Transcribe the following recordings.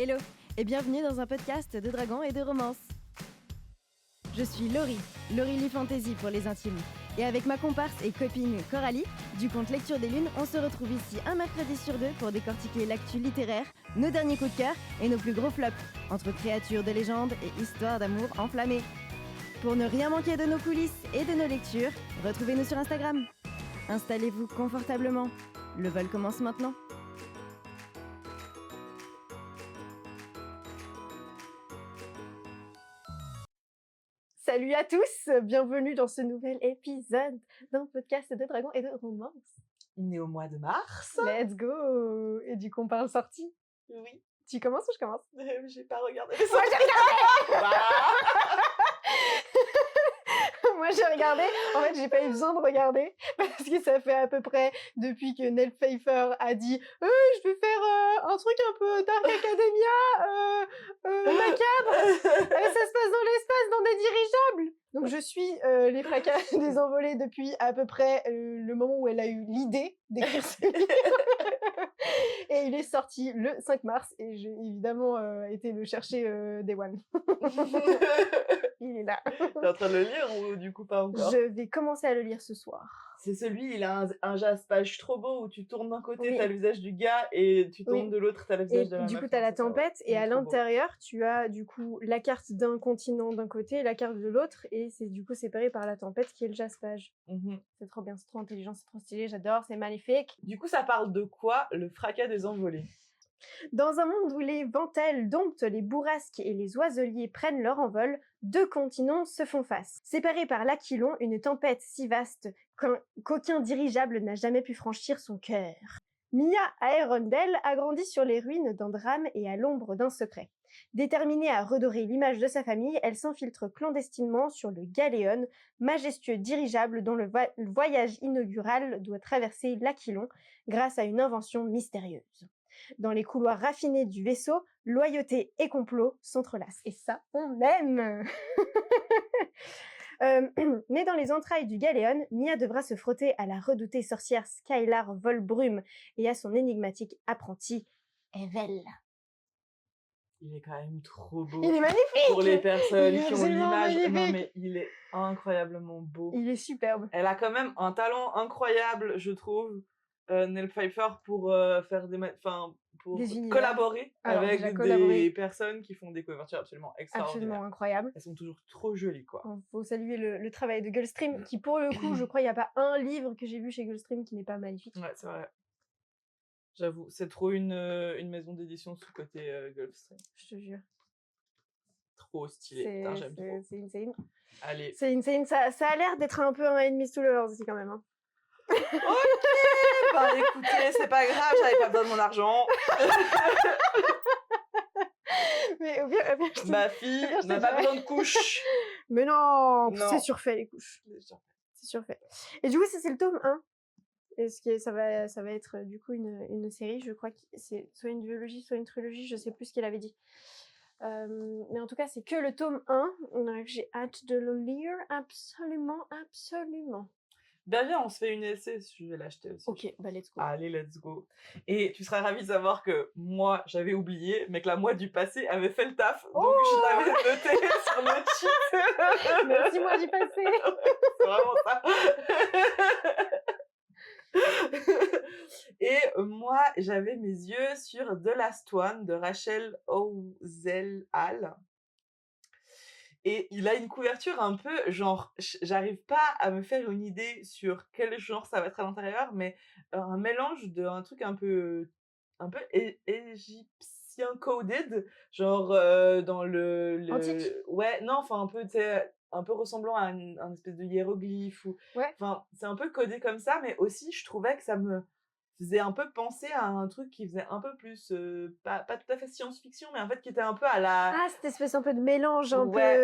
Hello et bienvenue dans un podcast de dragons et de romance. Je suis Laurie Lee Fantasy pour les intimes. Et avec ma comparse et copine Coralie, du conte Lecture des Lunes, on se retrouve ici un mercredi sur deux pour décortiquer l'actu littéraire, nos derniers coups de cœur et nos plus gros flops, entre créatures de légende et histoires d'amour enflammées. Pour ne rien manquer de nos coulisses et de nos lectures, retrouvez-nous sur Instagram. Installez-vous confortablement, le vol commence maintenant. Salut à tous, bienvenue dans ce nouvel épisode d'un podcast de dragons et de romance. On est au mois de mars. Let's go. Et du coup, on parle sortie. Oui. Tu commences ou je commence? J'ai pas regardé. Moi, j'ai regardé. Moi, j'ai regardé. En fait, j'ai pas eu besoin de regarder parce que ça fait à peu près depuis que Nell Pfeiffer a dit je vais faire un truc un peu Dark Academia, macabre. Ça se passe dans l'espace, dans des dirigeables. Donc, je suis les fracas des envolées depuis à peu près le moment où elle a eu l'idée d'écrire ce livre. Et il est sorti le 5 mars et j'ai évidemment été le chercher Day One. Il est là. T'es en train de le lire ou du coup pas encore? Je vais commencer à le lire ce soir. C'est celui, il a un jaspage trop beau où tu tournes d'un côté, Oui. t'as le visage du gars et tu tournes Oui. de l'autre, t'as le visage Et de la meuf. du coup, t'as la tempête et à trop beau. l'intérieur, tu as du coup la carte d'un continent d'un côté et la carte de l'autre et c'est du coup séparé par la tempête qui est le jaspage. Mhm. C'est trop bien, c'est trop intelligent, c'est trop stylé, j'adore, c'est magnifique. Du coup, ça parle de quoi? Le fracas des envolées. Dans un monde où les ventelles domptent, les bourrasques et les oiseliers prennent leur envol, deux continents se font face. Séparés par l'Aquilon, une tempête si vaste qu'aucun dirigeable n'a jamais pu franchir son cœur. Mia Arundel a grandi sur les ruines d'un drame et à l'ombre d'un secret. Déterminée à redorer l'image de sa famille, elle s'infiltre clandestinement sur le Galéon, majestueux dirigeable dont le voyage inaugural doit traverser l'Aquilon grâce à une invention mystérieuse. Dans les couloirs raffinés du vaisseau, loyauté et complot s'entrelacent. Et ça, on aime. Mais dans les entrailles du Galéon, Mia devra se frotter à la redoutée sorcière Skylar Volbrume et à son énigmatique apprenti, Evel. Il est quand même trop beau. Il est magnifique. Pour les personnes Il est qui ont absolument l'image, non magnifique. mais il est incroyablement beau. Il est superbe. Elle a quand même un talent incroyable, je trouve, Nell Pfeiffer, pour faire pour Des univers. collaborer Alors, avec déjà, des collaborer. personnes qui font des couvertures absolument extraordinaires. Absolument incroyable. Elles sont toujours trop jolies, quoi. Il faut saluer le travail de Gulfstream, qui pour le coup, je crois, il n'y a pas un livre que j'ai vu chez Gulfstream qui n'est pas magnifique. Ouais, c'est vrai. J'avoue, c'est trop une maison d'édition sous-côté Gulfstream. Je te jure. Trop stylé. Putain, j'aime trop. C'est insane. Allez. C'est insane. Ça a l'air d'être un peu un Enemies to Lovers aussi quand même. Hein. Ok, bah écoutez, c'est pas grave, j'avais pas besoin de mon argent. Mais au pire, je te- Ma fille je te n'a pas dirais. besoin de couches. Mais non, Non. c'est surfait les couches. C'est surfait. Et du coup, ça c'est le tome 1. Et ça va être du coup une série, je crois que c'est soit une duologie, soit une trilogie, je sais plus ce qu'elle avait dit. Mais en tout cas, c'est que le tome 1. J'ai hâte de le lire, absolument. Ben viens, on se fait une essai, je vais l'acheter aussi. Ok, bah let's go. Allez, let's go. Et tu seras ravi de savoir que moi, j'avais oublié, mais que la moi du passé avait fait le taf. Donc je l'avais noté sur le cheat. Merci moi du passé. C'est vraiment ça. Et moi, j'avais mes yeux sur The Last One de Rachel Ozelhal. Et il a une couverture un peu, genre, j'arrive pas à me faire une idée sur quel genre ça va être à l'intérieur, mais un mélange d'un truc un peu égyptien coded, genre dans le... Antique. Ouais, non, enfin un peu, tu sais, un peu ressemblant à un espèce de hiéroglyphe. Ouais. Enfin, c'est un peu codé comme ça, mais aussi, je trouvais que ça me faisait un peu penser à un truc qui faisait un peu plus, pas tout à fait science-fiction, mais en fait qui était un peu à la... Ah, cette espèce un peu de mélange, un Ouais.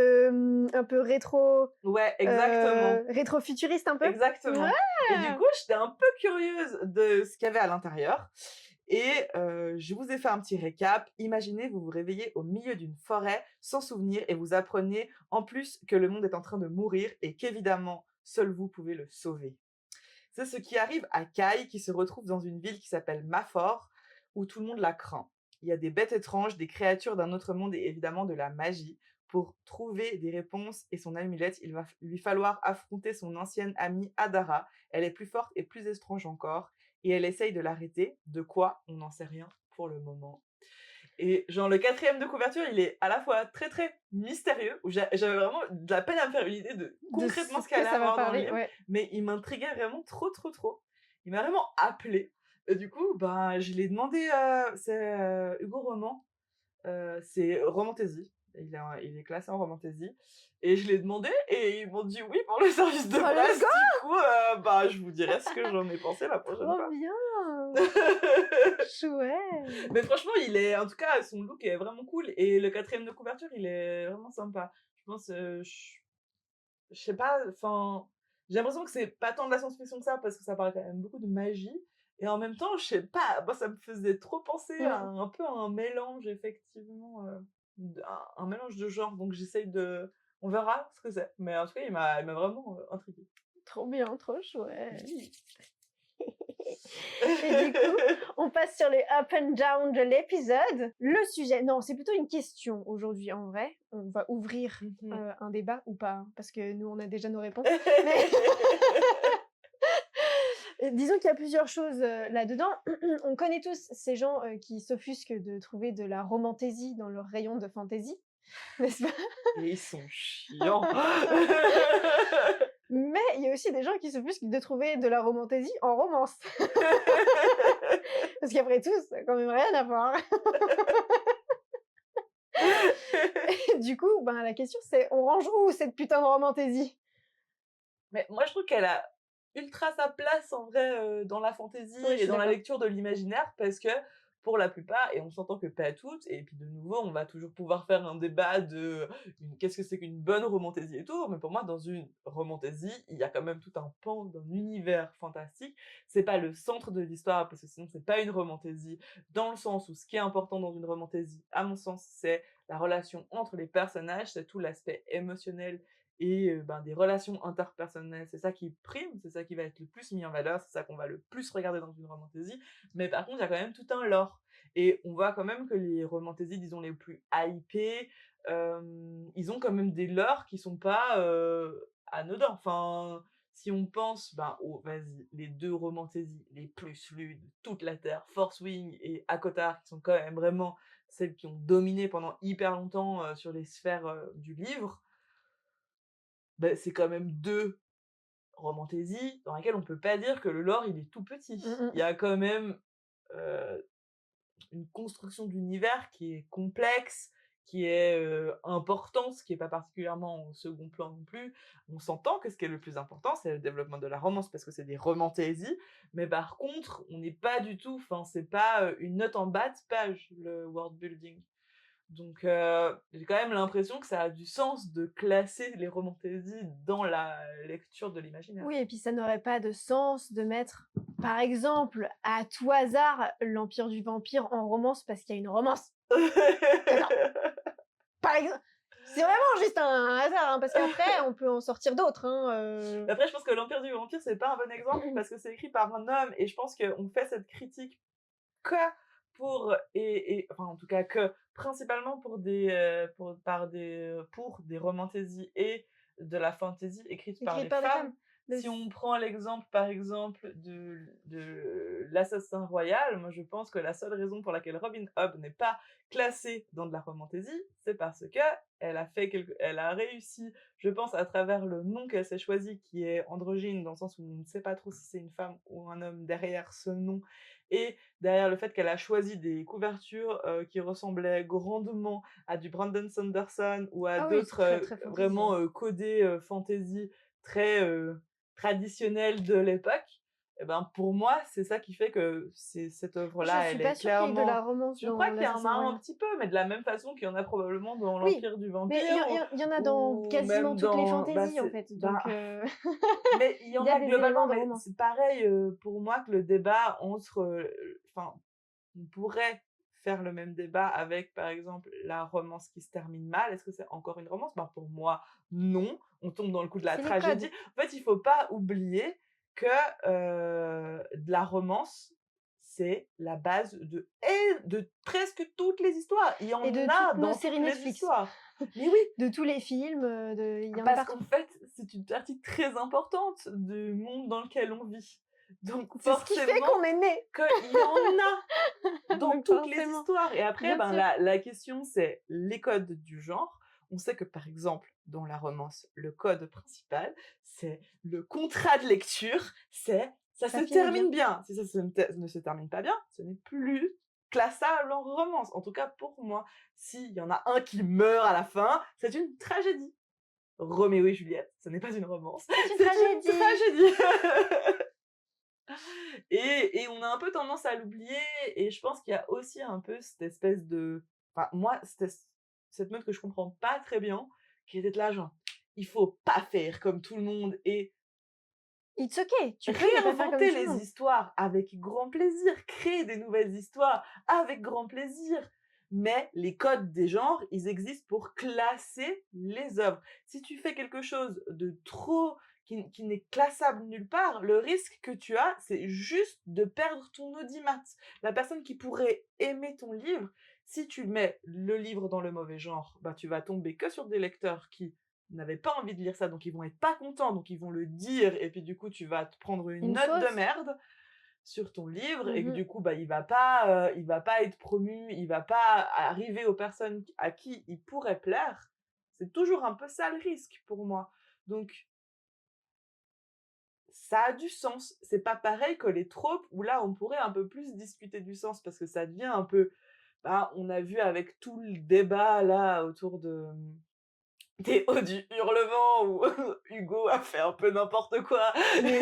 peu rétro. Ouais, exactement. Rétro-futuriste un peu. Exactement. Ouais. Et du coup, j'étais un peu curieuse de ce qu'il y avait à l'intérieur. Et je vous ai fait un petit récap. Imaginez, vous vous réveillez au milieu d'une forêt sans souvenir et vous apprenez en plus que le monde est en train de mourir et qu'évidemment, seul vous pouvez le sauver. C'est ce qui arrive à Kai qui se retrouve dans une ville qui s'appelle Mafor où tout le monde la craint. il y a des bêtes étranges, des créatures d'un autre monde et évidemment de la magie. Pour trouver des réponses et son amulette, il va lui falloir affronter son ancienne amie Adara. Elle est plus forte et plus étrange encore, et elle essaye de l'arrêter. De quoi? On n'en sait rien pour le moment. Et genre le 4e de couverture, il est à la fois très très mystérieux, où j'avais vraiment de la peine à me faire une idée de De concrètement ce ce qu'il que allait ça va avoir dans le parler, livre, ouais. mais il m'intriguait vraiment trop trop trop. Il m'a vraiment appelée. Et du coup, ben, je l'ai demandé, c'est Hugo Roman, c'est Romantaisie. Il est classé en Romantaisie. Et je l'ai demandé et ils m'ont dit oui pour le service de Oh, let's presse. go! Du coup, bah, je vous dirai ce que j'en ai pensé la prochaine Trop fois. bien! Chouette! Mais franchement, en tout cas, son look est vraiment cool. Et le 4e de couverture, il est vraiment sympa. Je pense, je sais pas, enfin, j'ai l'impression que c'est pas tant de la science-fiction que ça, parce que ça parle quand même beaucoup de magie. Et en même temps, je sais pas, moi, ça me faisait trop penser à un peu à un mélange, effectivement, un mélange de genres. Donc j'essaye de... On verra ce que c'est. Mais en tout cas, il m'a vraiment intriguée. Trop bien, trop chouette. Et du coup, on passe sur les up and down de l'épisode. Le sujet, non, c'est plutôt une question aujourd'hui en vrai. On va ouvrir un débat ou pas, hein, parce que nous on a déjà nos réponses. Mais... Disons qu'il y a plusieurs choses là-dedans. On connaît tous ces gens qui s'offusquent de trouver de la romantaisie dans leur rayon de fantasy, n'est-ce pas? Et ils sont chiants. Mais il y a aussi des gens qui s'offusquent de trouver de la romantaisie en romance. Parce qu'après tout, ça a quand même rien à voir. Du coup, ben, la question c'est, on range où cette putain de romantaisie? Mais moi, je trouve qu'elle a ultra sa place en vrai dans la fantaisie Oui, je et suis dans la d'accord. lecture de l'imaginaire, parce que pour la plupart, et on s'entend que pas toutes, et puis de nouveau, on va toujours pouvoir faire un débat de qu'est-ce que c'est qu'une bonne romantaisie et tout, mais pour moi, dans une romantaisie, il y a quand même tout un pan d'un univers fantastique. C'est pas le centre de l'histoire, parce que sinon, c'est pas une romantaisie, dans le sens où ce qui est important dans une romantaisie, à mon sens, c'est la relation entre les personnages, c'est tout l'aspect émotionnel et ben, des relations interpersonnelles. C'est ça qui prime, c'est ça qui va être le plus mis en valeur, c'est ça qu'on va le plus regarder dans une romantaisie. Mais par contre, il y a quand même tout un lore. Et on voit quand même que les romantaisies, disons, les plus hypées, ils ont quand même des lores qui sont pas anodins. Enfin, si on pense ben, vas-y, les 2 romantaisies les plus lues de toute la Terre, Force Wing et Akotar, qui sont quand même vraiment celles qui ont dominé pendant hyper longtemps sur les sphères du livre, bah, c'est quand même 2 romantaisies dans lesquelles on peut pas dire que le lore, il est tout petit. Il y a quand même, heu, une construction d'univers qui est complexe, qui est, importante, ce qui est pas particulièrement au second plan non plus. On s'entend que ce qui est le plus important, c'est le développement de la romance parce que c'est des romantaisies, mais par contre, on n'est pas du tout, enfin, c'est pas, une note en bas de page, le world building. Donc j'ai quand même l'impression que ça a du sens de classer les romantaisies dans la lecture de l'imaginaire. Oui, et puis ça n'aurait pas de sens de mettre, par exemple, à tout hasard, l'Empire du Vampire en romance parce qu'il y a une romance. D'accord. Par exemple, c'est vraiment juste un hasard, hein, parce qu'après, on peut en sortir d'autres. Hein, Après, je pense que l'Empire du Vampire, c'est pas un bon exemple parce que c'est écrit par un homme et je pense qu'on fait cette critique que pour enfin en tout cas que principalement pour des romantaisies et de la fantasy écrites par écrite des par des femmes. femmes. De- Si on prend l'exemple, par exemple, de l'Assassin Royal, moi je pense que la seule raison pour laquelle Robin Hood n'est pas classée dans de la romantasy, c'est parce que elle a réussi, je pense, à travers le nom qu'elle s'est choisi, qui est androgyne, dans le sens où on ne sait pas trop si c'est une femme ou un homme derrière ce nom, et derrière le fait qu'elle a choisi des couvertures qui ressemblaient grandement à du Brandon Sanderson ou à Ah oui, c'est d'autres très très fantasy. vraiment codés fantasy très traditionnelle de l'époque, et ben pour moi, c'est ça qui fait que cette Je œuvre-là, suis elle pas est sûre qu'il y ait de la clairement... romance Je dans crois qu'il y en l'Assassin a un Royal. petit peu, mais de la même façon qu'il y en a probablement dans Oui, l'Empire du mais Vampire, il y en a dans ou quasiment même toutes les dans... fantaisies, en fait. Donc, mais il y il en y a a des éléments globalement, de mais romance. c'est pareil pour moi que le débat entre... Enfin, on pourrait faire le même débat avec, par exemple, la romance qui se termine mal. Est-ce que c'est encore une romance? Ben, pour moi, non. On tombe dans le coup de la C'est les tragédie. codes. En fait, il faut pas oublier que de la romance, c'est la base de presque toutes les histoires. Il y en Et de a toutes nos dans séries toutes les Netflix. histoires. Mais oui, De tous les films, il y en a parce partout. qu'en fait, c'est une partie très importante du monde dans lequel on vit. Donc C'est ce qui fait forcément qu'on est né. qu'il y en a dans Donc toutes les forcément, histoires. Et après, bien sûr. la question, c'est les codes du genre. On sait que, par exemple, dans la romance, le code principal, c'est le contrat de lecture, c'est ça Ça se finit termine bien. bien. Si ça ne se termine pas bien, ce n'est plus classable en romance. En tout cas, pour moi, s'il y en a un qui meurt à la fin, c'est une tragédie. Roméo et Juliette, ce n'est pas une romance, C'est une c'est tragédie. une tragédie. Et on a un peu tendance à l'oublier, et je pense qu'il y a aussi un peu cette espèce de... Enfin, moi, cette mode que je comprends pas très bien, qui était là, genre, il faut pas faire comme tout le monde, et It's okay, tu peux ne pas faire comme réinventer tout le les monde. histoires avec grand plaisir, créer des nouvelles histoires avec grand plaisir. Mais les codes des genres, ils existent pour classer les œuvres. Si tu fais quelque chose de trop qui n'est classable nulle part, le risque que tu as, c'est juste de perdre ton audimat. La personne qui pourrait aimer ton livre, si tu mets le livre dans le mauvais genre, bah tu vas tomber que sur des lecteurs qui n'avaient pas envie de lire ça, donc ils vont être pas contents, donc ils vont le dire, et puis du coup tu vas te prendre une Une note de fausse. merde sur ton livre, et que Mhm. du coup bah il va pas être promu, il va pas arriver aux personnes à qui il pourrait plaire. C'est toujours un peu ça le risque pour moi. Donc ça a du sens. C'est pas pareil que les tropes où là on pourrait un peu plus discuter du sens, parce que ça devient un peu, bah, on a vu avec tout le débat là autour des hauts du Hurlevent où Hugo a fait un peu n'importe quoi. Mais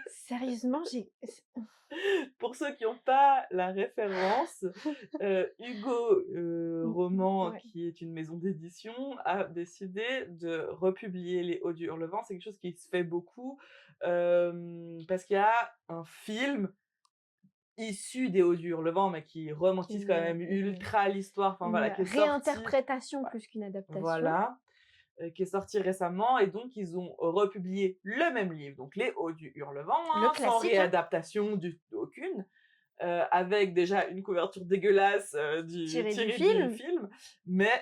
sérieusement, Pour ceux qui n'ont pas la référence, Hugo Roman, ouais. qui est une maison d'édition, a décidé de republier les Hauts du Hurlevent. C'est quelque chose qui se fait beaucoup, parce qu'il y a un film issu des Hauts du Hurlevent, mais qui romantise quand même ultra l'histoire, enfin voilà, Une qui est sorti. réinterprétation plus qu'une adaptation. Voilà, qui est sorti récemment, et donc ils ont republié le même livre, donc Les Hauts du Hurlevent, Le sans classique, hein. réadaptation aucune, avec déjà une couverture dégueulasse Tiré du tirée du film. film, mais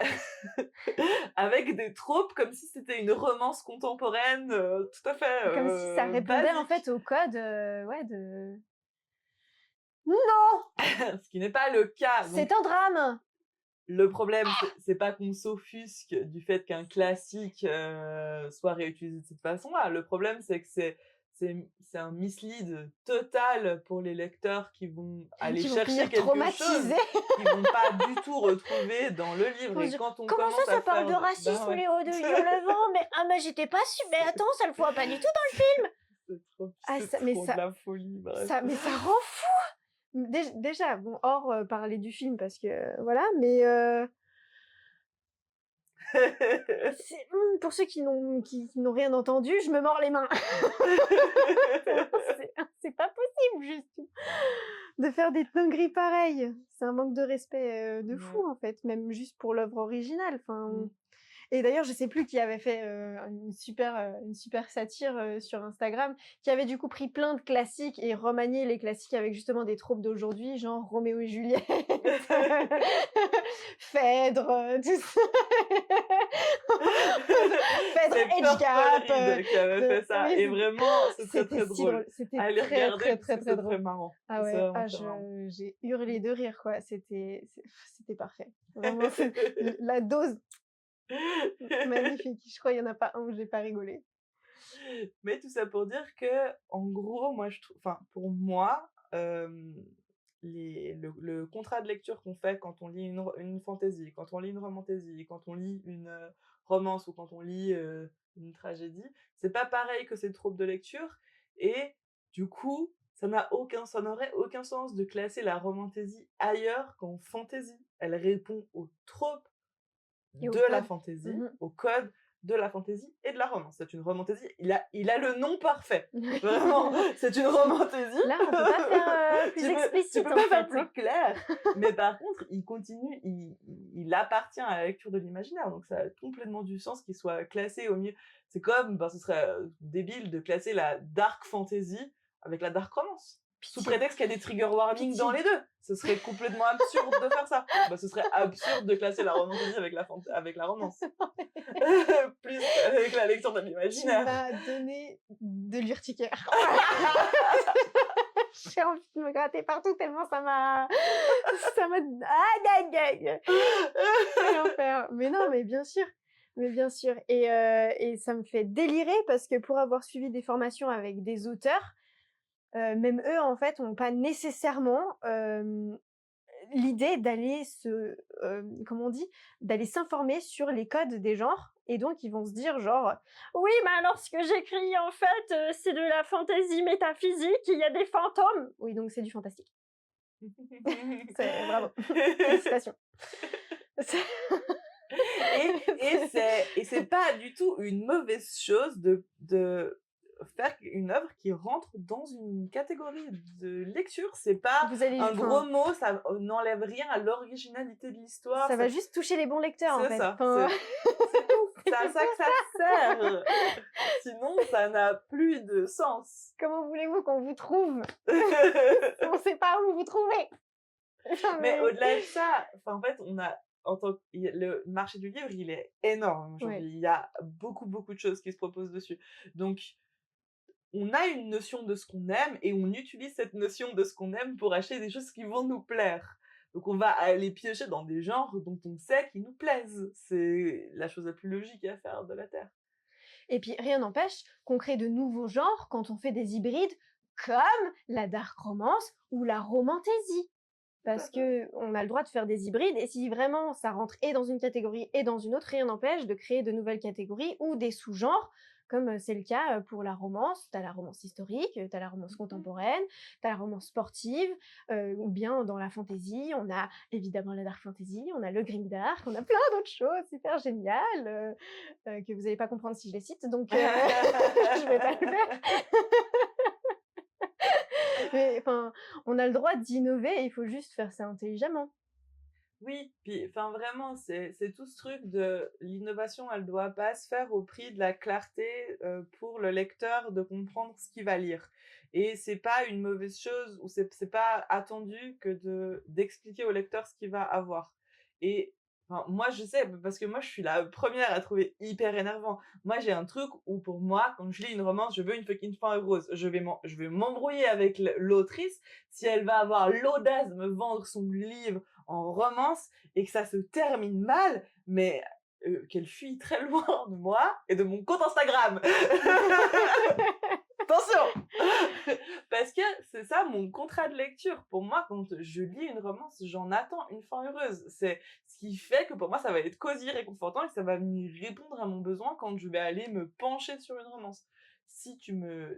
avec des tropes comme si c'était une romance contemporaine tout à fait Comme si ça répondait en basique. fait au code, ouais, de... Non, Ce qui n'est pas le cas. Donc, c'est un drame. le problème, c'est pas qu'on s'offusque du fait qu'un classique soit réutilisé de cette façon-là. Le problème, c'est que c'est un mislead total pour les lecteurs qui vont aller Qui vont chercher finir quelque chose traumatisés. qu'ils vont pas du tout retrouver dans le livre. Et quand on Comment commence ça à parle de faire... racisme, ouais. les hauts de Hurlevent? Mais ah, mais j'étais pas sûre. Mais attends, ça le voit pas du tout dans C'est trop, Ah, c'est ça- mais trop ça- de la folie. Bref. ça, mais ça rend fou. Déjà, bon, hors parler du film parce que voilà, mais pour ceux qui n'ont rien entendu, je me mords les mains. C'est pas possible, juste de faire des dingueries pareilles. C'est un manque de respect de fou, en fait, même juste pour l'œuvre originale. Enfin, et d'ailleurs, je sais plus qui avait fait une super satire sur Instagram, qui avait du coup pris plein de classiques et remanié les classiques avec justement des tropes d'aujourd'hui, genre Roméo et Juliette, Phèdre, tout ça. Phèdre, C'est Edge Gap. Purple qui avait fait ça. Oui, Et vraiment, c'est très c'était très si drôle. C'était Allez très, regarder, très, parce très, que très c'est drôle. très marrant. Ah C'est ouais, vraiment très marrant. j'ai hurlé de rire, quoi. C'était parfait. Vraiment, la dose magnifique. Je crois qu'il n'y en a pas un où j'ai pas rigolé. Mais tout ça pour dire que, en gros, moi, je trouve, enfin, pour moi, le contrat de lecture qu'on fait quand on lit une fantaisie, quand on lit une romantaisie, quand on lit une romance, ou quand on lit une tragédie, c'est pas pareil que ces tropes de lecture. Et du coup, ça n'aurait aucun sens de classer la romantaisie ailleurs qu'en fantaisie. Elle répond aux tropes Et au de la code. fantaisie, Mhm. au code de la fantaisie et de la romance. C'est une romantaisie, il a le nom parfait. Vraiment, c'est une romantaisie. Là, on peut pas faire plus explicite, tu peux en pas fait, faire plus hein. clair. Mais par contre, il appartient à la lecture de l'imaginaire, donc ça a complètement du sens qu'il soit classé au milieu. C'est comme, ce serait débile de classer la dark fantasy avec la dark romance. Sous Pitié. prétexte qu'il y a des trigger warnings Pitié. dans les deux. Ce serait complètement absurde de faire ça. Bah, ce serait absurde de classer la romance avec la romance. Plus avec la lecture de Tu l'imaginaire. m'as donné de l'urticaire. J'ai envie de me gratter partout tellement ça m'a... Aïe, aïe, aïe. Quel enfer. Mais non, mais bien sûr. Mais bien sûr. Et ça me fait délirer parce que pour avoir suivi des formations avec des auteurs, même eux, en fait, n'ont pas nécessairement l'idée d'aller comment on dit, d'aller s'informer sur les codes des genres. Et donc, ils vont se dire genre, oui, mais alors ce que j'écris, en fait, c'est de la fantaisie métaphysique, il y a des fantômes. Oui, donc c'est du fantastique. Bravo. Félicitations. Et c'est pas du tout une mauvaise chose de faire une œuvre qui rentre dans une catégorie de lecture. C'est pas un gros mot, ça n'enlève rien à l'originalité de l'histoire. Ça va juste toucher les bons lecteurs, en fait. C'est ça, c'est tout. C'est à ça que ça sert. Sinon, ça n'a plus de sens. Comment voulez-vous qu'on vous trouve? On sait pas où vous trouvez. Mais au-delà de ça, en fait, on a le marché du livre, il est énorme aujourd'hui. Ouais. Il y a beaucoup de choses qui se proposent dessus. Donc, on a une notion de ce qu'on aime et on utilise cette notion de ce qu'on aime pour acheter des choses qui vont nous plaire. Donc, on va aller piocher dans des genres dont on sait qu'ils nous plaisent. C'est la chose la plus logique à faire de la Terre. Et puis, rien n'empêche qu'on crée de nouveaux genres quand on fait des hybrides comme la dark romance ou la romantaisie. Parce que on a le droit de faire des hybrides, et si vraiment ça rentre et dans une catégorie et dans une autre, rien n'empêche de créer de nouvelles catégories ou des sous-genres, comme c'est le cas pour la romance. T'as la romance historique, t'as la romance contemporaine, t'as la romance sportive, ou bien dans la fantasy, on a évidemment la dark fantasy, on a le grimdark, on a plein d'autres choses super géniales que vous n'allez pas comprendre si je les cite, donc je vais pas le faire. Mais enfin, on a le droit d'innover et il faut juste faire ça intelligemment. Oui, puis enfin vraiment, c'est tout ce truc de l'innovation, elle doit pas se faire au prix de la clarté pour le lecteur de comprendre ce qu'il va lire. Et c'est pas une mauvaise chose ou c'est pas attendu que d'expliquer au lecteur ce qu'il va avoir. Et enfin, moi je sais parce que moi je suis la première à trouver hyper énervant. Moi j'ai un truc où pour moi quand je lis une romance, je veux une fucking fin heureuse. Je vais m'embrouiller avec l'autrice si elle va avoir l'audace de me vendre son livre en romance et que ça se termine mal, mais qu'elle fuit très loin de moi et de mon compte Instagram. Attention. Parce que c'est ça mon contrat de lecture. Pour moi, quand je lis une romance, j'en attends une fin heureuse. C'est ce qui fait que pour moi, ça va être cosy, réconfortant et que ça va venir répondre à mon besoin quand je vais aller me pencher sur une romance. Si tu ne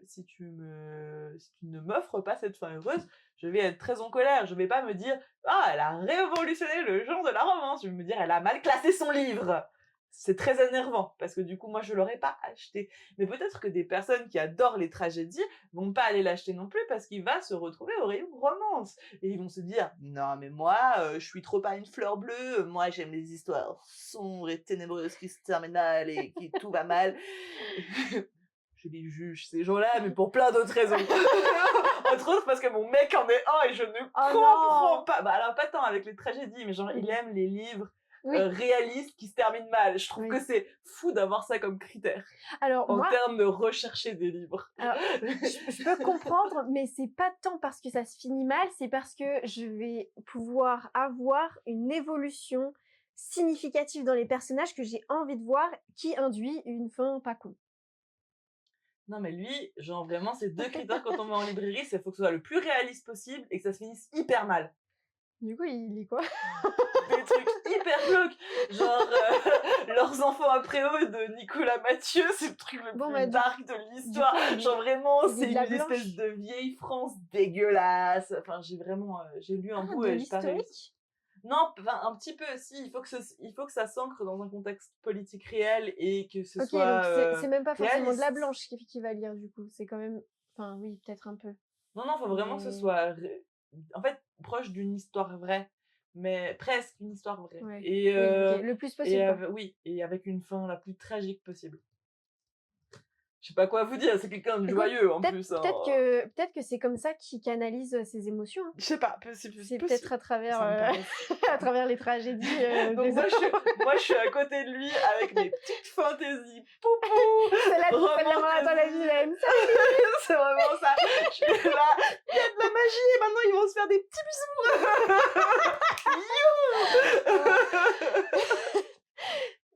m'offres pas cette fin heureuse, je vais être très en colère. Je vais pas me dire ah, elle a révolutionné le genre de la romance. Je vais me dire elle a mal classé son livre. C'est très énervant parce que du coup moi je l'aurais pas acheté. Mais peut-être que des personnes qui adorent les tragédies vont pas aller l'acheter non plus parce qu'il va se retrouver au rayon romance et ils vont se dire non mais moi je suis trop pas une fleur bleue, moi j'aime les histoires sombres et ténébreuses qui se terminent mal et qui tout va mal. Je les juge ces gens-là mais pour plein d'autres raisons. Entre autres parce que mon mec en est un et je ne comprends pas. Bah alors pas tant avec les tragédies mais genre il aime les livres réalistes qui se terminent mal. Je trouve que c'est fou d'avoir ça comme critère. Alors, en termes de rechercher des livres. Alors, je peux comprendre, mais c'est pas tant parce que ça se finit mal, c'est parce que je vais pouvoir avoir une évolution significative dans les personnages que j'ai envie de voir qui induit une fin pas con. Non mais lui, genre vraiment, c'est deux critères quand on va en librairie, c'est faut que ce soit le plus réaliste possible et que ça se finisse hyper mal. Du coup, il lit quoi? Des trucs hyper glauques, genre Leurs enfants après eux de Nicolas Mathieu, c'est le truc le plus dark de l'histoire. Genre vraiment, c'est une espèce de vieille France dégueulasse. Enfin, j'ai lu un bout et j'ai pas réussi. Non, enfin, un petit peu, si, il faut que ça s'ancre dans un contexte politique réel et que ce soit donc c'est même pas forcément réaliste. de la blanche qui va lire, du coup. C'est quand même... Enfin, oui, peut-être un peu. Non, faut vraiment que ce soit, en fait, proche d'une histoire vraie, mais presque une histoire vraie. Ouais. Et, oui, le plus possible. oui, et avec une fin la plus tragique possible. je sais pas quoi vous dire, c'est quelqu'un de Écoute, joyeux en peut-être plus, hein. peut-être que c'est comme ça qu'il canalise, ses émotions, hein. Je sais pas, C'est possible, peut-être à travers, ça me paraît à travers les tragédies, donc des autres. moi je suis à côté de lui avec mes petites fantaisies poupou, C'est là que tu fais de l'amour à ton romantaisie. vilaine. C'est vraiment ça. Je suis là, il y a de la magie et maintenant ils vont se faire des petits bisous.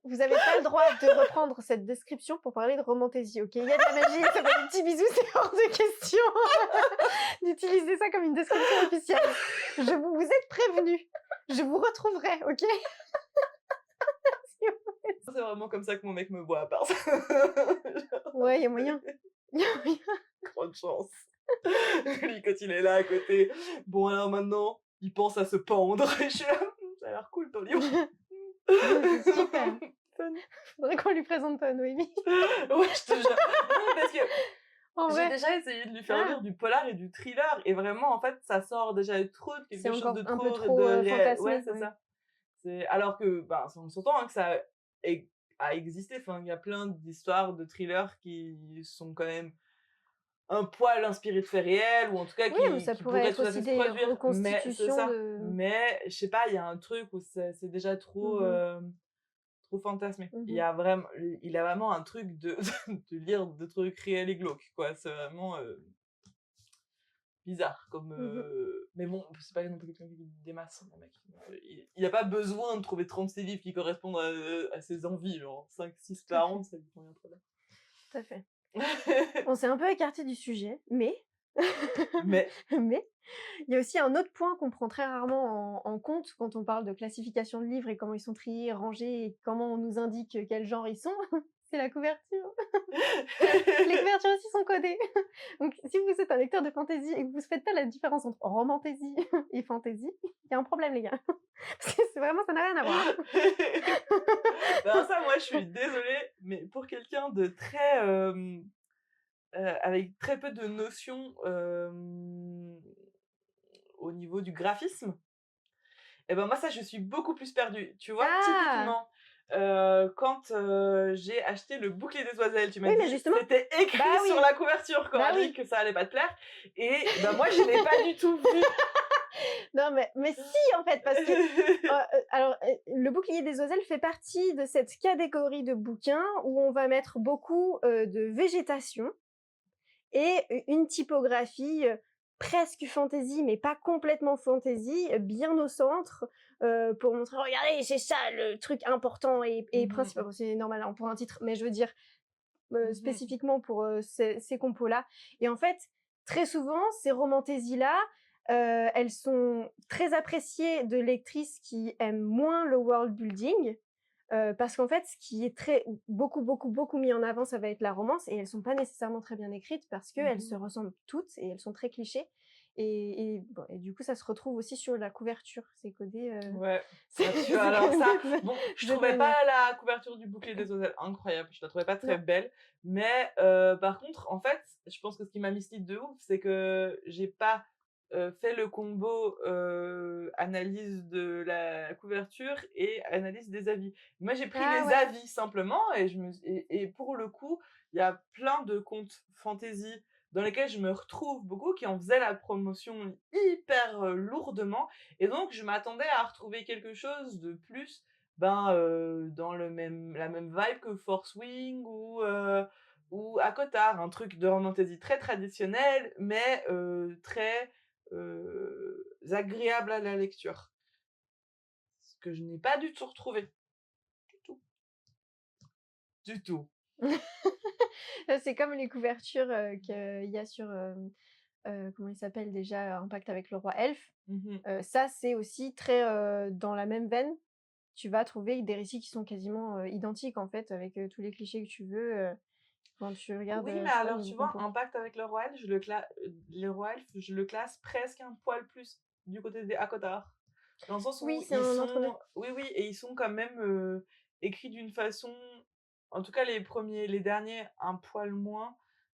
Vous avez pas le droit de reprendre cette description pour parler de romantaisie, OK? Il y a de la magie, ça fait des petits bisous, c'est hors de question d'utiliser ça comme une description officielle. Vous êtes prévenus. Je vous retrouverai, OK? C'est vraiment comme ça que mon mec me voit à part ça. Ouais, il y a moyen. Il y a moyen. Grande chance. Lui, quand il est là à côté, bon alors maintenant, il pense à se pendre. Et je suis là, ça a l'air cool ton livre. C'est super. Fun. Faudrait qu'on lui présente Noémie. Ouais, je te jure. Non, parce que En j'ai vrai, déjà essayé de lui faire Ah. lire du polar et du thriller, et vraiment, en fait, ça sort déjà trop de c'est quelque chose encore de un peu trop trop, de réel. fantasmé, Ouais, c'est ouais. ça. Alors que, ben, on s'entend hein, que ça a existé. Enfin, il y a plein d'histoires de thrillers qui sont quand même un poil inspirés de faits réels, ou en tout cas Oui, mais ça qui pourrait pourraient être tout à aussi fait se des produire. Mais c'est reconstitutions ça. de... Mais je sais pas, il y a un truc où c'est déjà trop, Mhm. trop fantasmé. Mhm. Il a vraiment un truc de, de lire des trucs réels et glauques, quoi. C'est vraiment bizarre comme. Mhm. Mais bon, c'est pas non plus quelqu'un qui lit des masses, mon mec. Il a pas besoin de trouver 36 livres qui correspondent à ses envies, genre 5-6 Tout à par fait. an, ça lui convient très Tout à fait. bien. On s'est un peu écarté du sujet, mais Mais mais il y a aussi un autre point qu'on prend très rarement en compte quand on parle de classification de livres et comment ils sont triés, rangés et comment on nous indique quel genre ils sont, c'est la couverture. Les couvertures aussi sont codées. Donc si vous êtes un lecteur de fantasy et que vous faites pas la différence entre romantaisie et fantasy, il y a un problème les gars. Parce que c'est vraiment ça n'a rien à voir. ben ça, moi, je suis désolée, mais pour quelqu'un de très avec très peu de notions au niveau du graphisme, et ben moi ça, je suis beaucoup plus perdue. Tu vois, Ah! typiquement, quand j'ai acheté le Bouclier des Oiselles, tu m'as Oui, dit mais justement, c'était écrit bah sur oui, la couverture, bah Coralie, oui. que ça allait pas te plaire, et ben moi je l'ai pas du tout vu. Non, mais si, en fait, parce que alors, le Bouclier des Oiselles fait partie de cette catégorie de bouquins où on va mettre beaucoup de végétation et une typographie presque fantasy, mais pas complètement fantasy, bien au centre, pour montrer, regardez, c'est ça le truc important et principal. Bon, c'est normal hein, pour un titre, mais je veux dire spécifiquement pour ces compos-là. Et en fait, très souvent, ces romantaisies-là, elles sont très appréciées de lectrices qui aiment moins le world building. Parce qu'en fait, ce qui est beaucoup mis en avant, ça va être la romance, et elles sont pas nécessairement très bien écrites parce qu'elles se ressemblent toutes et elles sont très clichés. Bon, et du coup, ça se retrouve aussi sur la couverture. C'est codé. Ouais, C'est bah, tu vois, alors ça, bon, je cette trouvais manière. pas la couverture du Bouclier des Oiselles incroyable, je la trouvais pas très Non. belle, mais par contre, en fait, je pense que ce qui m'a mis de ouf, c'est que j'ai pas fait le combo analyse de la couverture et analyse des avis. Moi, j'ai pris Ah les ouais. avis simplement, et pour le coup, il y a plein de contes fantasy dans lesquels je me retrouve beaucoup, qui en faisaient la promotion hyper lourdement, et donc je m'attendais à retrouver quelque chose de plus, ben, dans la même vibe que Force Wing ou ACOTAR, un truc de fantasy très traditionnel, mais très agréable à la lecture. Ce que je n'ai pas du tout retrouvé. Du tout. Du tout. C'est comme les couvertures qu'il y a sur, comment il s'appelle déjà? Impact avec le roi elfe. Ça, c'est aussi très dans la même veine. Tu vas trouver des récits qui sont quasiment identiques en fait, avec tous les clichés que tu veux quand tu regardes Oui, mais tu vois, alors niveau tu vois, compo. Impact avec le roi elfe, les rois elfes, je le classe presque un poil plus du côté des ACOTAR. Dans le sens Oui, où c'est ils un entre-deux. sont, oui, oui, et ils sont quand même écrits d'une façon, en tout cas les derniers, un poil moins.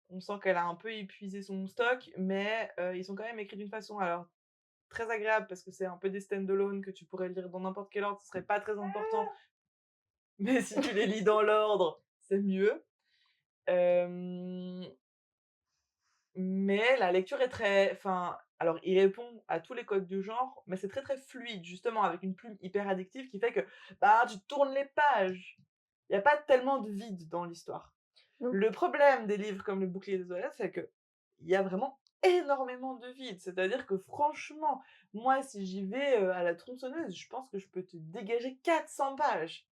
On sent qu'elle a un peu épuisé son stock, mais ils sont quand même écrits d'une façon, alors très agréable, parce que c'est un peu des stand-alone que tu pourrais lire dans n'importe quel ordre, ce serait pas très important, mais si tu les lis dans l'ordre, c'est mieux. mais la lecture est très enfin, alors il répond à tous les codes du genre, mais c'est très, très fluide, justement, avec une plume hyper addictive qui fait que, bah, tu tournes les pages. Il y a pas tellement de vide dans l'histoire. Non. Le problème des livres comme Le Bouclier des Oasis, c'est qu'il y a vraiment énormément de vide. C'est-à-dire que franchement, moi, si j'y vais, à la tronçonneuse, je pense que je peux te dégager 400 pages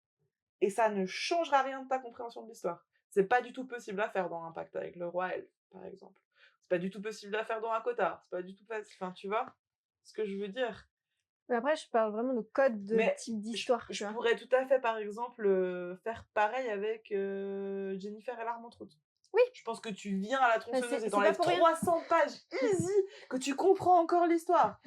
et ça ne changera rien de ta compréhension de l'histoire. C'est pas du tout possible à faire dans Un Pacte avec le roi elfe, par exemple. C'est pas du tout possible à faire dans Un Cotard. C'est pas du tout enfin, tu vois ce que je veux dire? Mais après, je parle vraiment de code de Mais type d'histoire, tu je vois. pourrais tout à fait, par exemple, faire pareil avec, Jennifer et l'Armentrout. Oui. Je pense que tu viens à la c'est tronçonneuse et pas t'enlèves pour rien. 300 pages easy, que tu comprends encore l'histoire.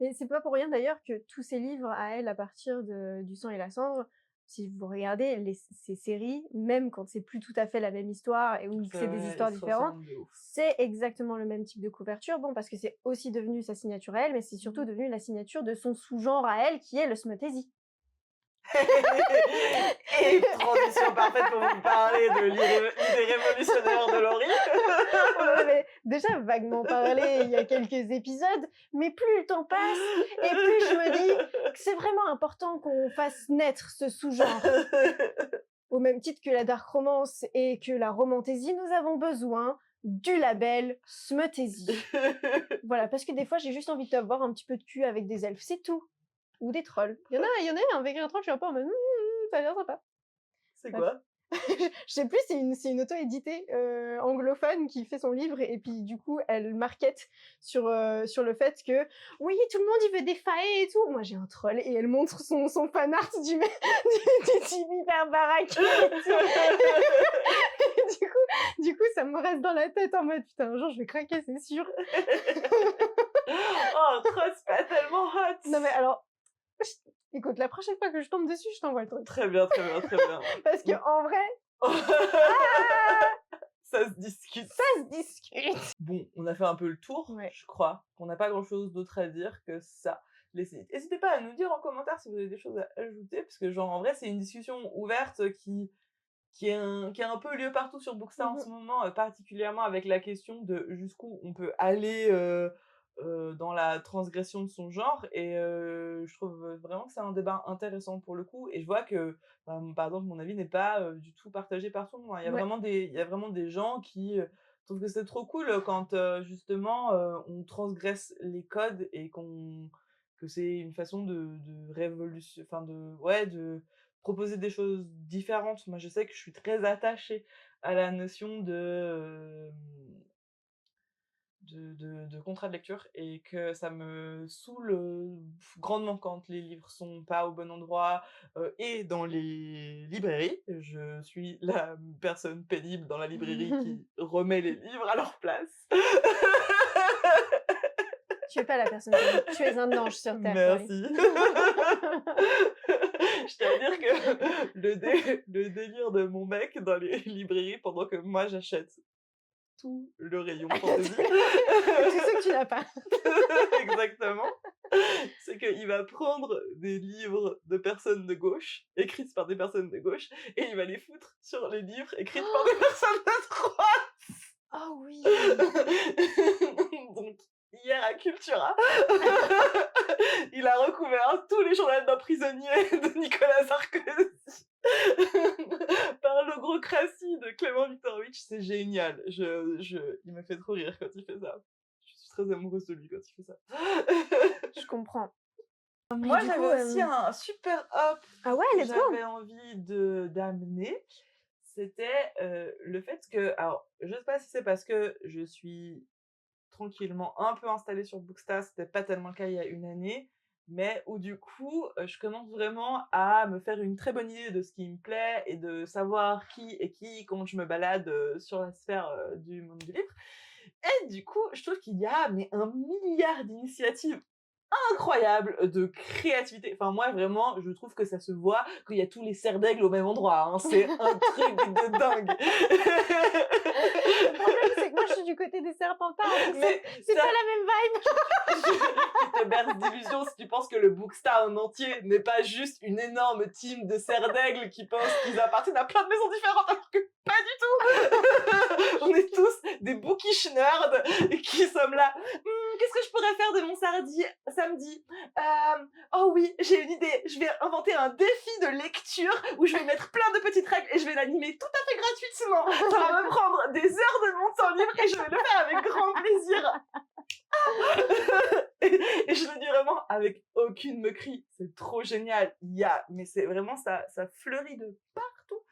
Mais c'est pas pour rien d'ailleurs que tous ces livres à elle, à partir du sang et la cendre, si vous regardez ces séries, même quand c'est plus tout à fait la même histoire et où c'est des Ouais, histoires ils se différentes, ressemblent de ouf. c'est exactement le même type de couverture. Bon, parce que c'est aussi devenu sa signature à elle, mais c'est surtout devenu la signature de son sous-genre à elle, qui est le smuttasy. Et transition parfaite pour vous parler de l'idée révolutionnaire de Laurie. On en avait déjà vaguement parlé il y a quelques épisodes, mais plus le temps passe, et plus je me dis que c'est vraiment important qu'on fasse naître ce sous-genre. Au même titre que la dark romance et que la romantasy, nous avons besoin du label smuttasy. Voilà, parce que des fois, j'ai juste envie d'avoir un petit peu de cul avec des elfes, c'est tout. Ou des trolls. Il y en a un avec un troll, je suis un peu en mode, ça a l'air sympa. C'est Bref. quoi? Je sais plus, c'est une auto-éditée anglophone qui fait son livre et puis du coup elle market sur le fait que oui, tout le monde il veut des faées et tout. Moi j'ai un troll et elle montre son fan art du type hyper baraque. du coup ça me reste dans la tête en mode putain un jour je vais craquer, c'est sûr. Oh, trop, c'est pas tellement hot. Non mais alors écoute, la prochaine fois que je tombe dessus, je t'envoie le truc. Très bien, très bien, très bien. Parce que en vrai, Ça se discute. ça se discute. Bon, on a fait un peu le tour, Ouais. je crois. On n'a pas grand-chose d'autre à dire que ça. N'hésitez pas à nous dire en commentaire si vous avez des choses à ajouter, parce que genre en vrai c'est une discussion ouverte qui a un peu lieu partout sur Bookstar en ce moment, particulièrement avec la question de jusqu'où on peut aller dans la transgression de son genre. Et je trouve vraiment que c'est un débat intéressant pour le coup. Et je vois que, par exemple, mon avis n'est pas du tout partagé par tout le monde. Il y a Ouais. il y a vraiment des gens qui trouvent que c'est trop cool quand justement on transgresse les codes et que c'est une façon de révolution, enfin de proposer des choses différentes. Moi, je sais que je suis très attachée à la notion de contrat de lecture et que ça me saoule grandement quand les livres sont pas au bon endroit et dans les librairies. Je suis la personne pénible dans la librairie qui remet les livres à leur place. Tu es pas la personne pénible, tu es un ange sur terre. Merci. Je tiens à dire que le délire de mon mec dans les librairies pendant que moi j'achète tout le rayon fantasy. Tout ce que tu n'as pas. Exactement. C'est qu'il va prendre des livres de personnes de gauche, écrites par des personnes de gauche, et il va les foutre sur les livres écrits par des personnes de droite. Oh oui. Donc, hier à Cultura, il a recouvert tous les journaux d'un prisonnier de Nicolas Sarkozy par le gros crassis de Clément Viktorovitch. C'est génial. Il me fait trop rire quand il fait ça. Je suis très amoureuse de lui quand il fait ça. Je comprends. Moi, du j'avais coup, aussi un super hop Ah ouais, que let's go. j'avais envie d'amener. C'était le fait que, alors, je sais pas si c'est parce que je suis tranquillement un peu installée sur Bookstar, c'était pas tellement le cas il y a une année, mais où du coup, je commence vraiment à me faire une très bonne idée de ce qui me plaît et de savoir qui est qui quand je me balade sur la sphère du monde du livre. Et du coup, je trouve qu'il y a mais un milliard d'initiatives incroyables de créativité. Enfin, moi, vraiment, je trouve que ça se voit qu'il y a tous les cerfs d'aigle au même endroit. Hein. C'est un truc de dingue. Le problème, c'est que moi, je suis du côté des serpentards. Mais c'est ça- pas la même vibe. Tu te berces d'illusions si tu penses que le Bookstar en entier n'est pas juste une énorme team de cerfs d'aigle qui pensent qu'ils appartiennent à plein de maisons différentes, alors que pas du tout. On est tous des bookish nerds qui sommes là. Qu'est-ce que je pourrais faire de mon samedi? Oh oui, j'ai une idée. Je vais inventer un défi de lecture où je vais mettre plein de petites règles et je vais l'animer tout à fait gratuitement. Ça va me prendre des heures de mon temps libre et je vais le faire avec grand plaisir. Et je le dis vraiment avec aucune moquerie. C'est trop génial. Mais c'est vraiment ça fleurit de partout.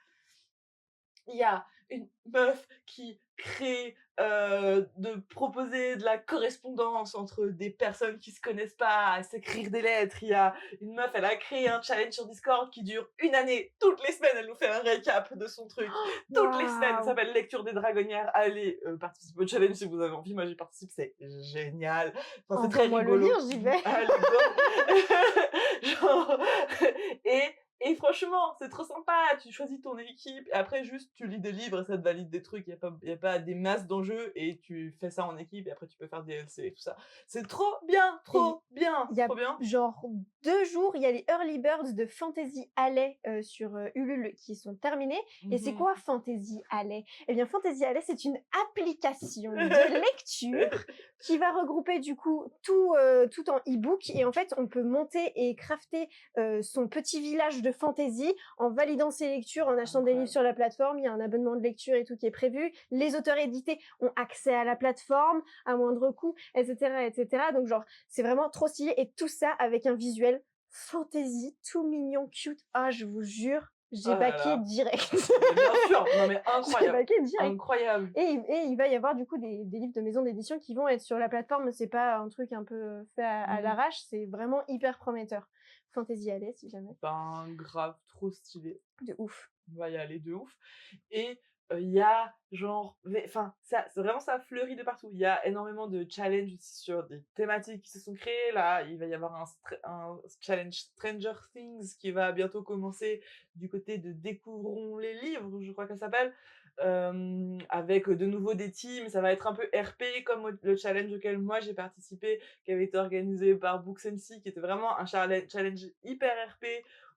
Il y a une meuf qui crée de proposer de la correspondance entre des personnes qui se connaissent pas, à s'écrire des lettres. Il y a une meuf, elle a créé un challenge sur Discord qui dure 1 année. Toutes les semaines, elle nous fait un récap de son truc. Toutes les semaines, ça s'appelle Lecture des Dragonnières. Allez, participez au challenge si vous avez envie. Moi, j'y participe, c'est génial. Enfin, c'est très Envoie-moi le rigolo. lien, j'y vais. Allez, go. Genre, et franchement, c'est trop sympa. Tu choisis ton équipe et après, juste, tu lis des livres et ça te valide des trucs. Il y a pas des masses d'enjeux et tu fais ça en équipe et après, tu peux faire des DLC et tout ça. C'est trop bien, trop bien, Il y a trop bien. genre 2 jours, il y a les Early Birds de Fantasy Alley sur Ulule qui sont terminés. Et c'est quoi Fantasy Alley? Eh bien, Fantasy Alley, c'est une application de lecture qui va regrouper du coup tout en e-book. Et en fait, on peut monter et crafter son petit village de fantasy en validant ses lectures, en achetant des livres sur la plateforme. Il y a un abonnement de lecture et tout qui est prévu. Les auteurs édités ont accès à la plateforme à moindre coût, etc., etc. Donc genre, c'est vraiment trop stylé et tout ça avec un visuel fantasy, tout mignon, cute. Ah, je vous jure, j'ai baqué direct. Mais bien sûr, non mais J'ai incroyable. baqué direct. Incroyable. Et il va y avoir du coup des livres de maison d'édition qui vont être sur la plateforme. C'est pas un truc un peu fait à l'arrache, c'est vraiment hyper prometteur. Fantasy Alley, si jamais. Ben, grave, trop stylé. De ouf. On va y aller de ouf. Et il y a genre, enfin, c'est vraiment ça fleurit de partout. Il y a énormément de challenges aussi sur des thématiques qui se sont créées. Là, il va y avoir un challenge Stranger Things qui va bientôt commencer du côté de Découvrons les livres, je crois qu'elle s'appelle. Avec de nouveau des teams, ça va être un peu RP comme le challenge auquel moi j'ai participé, qui avait été organisé par Books MC, qui était vraiment un challenge hyper RP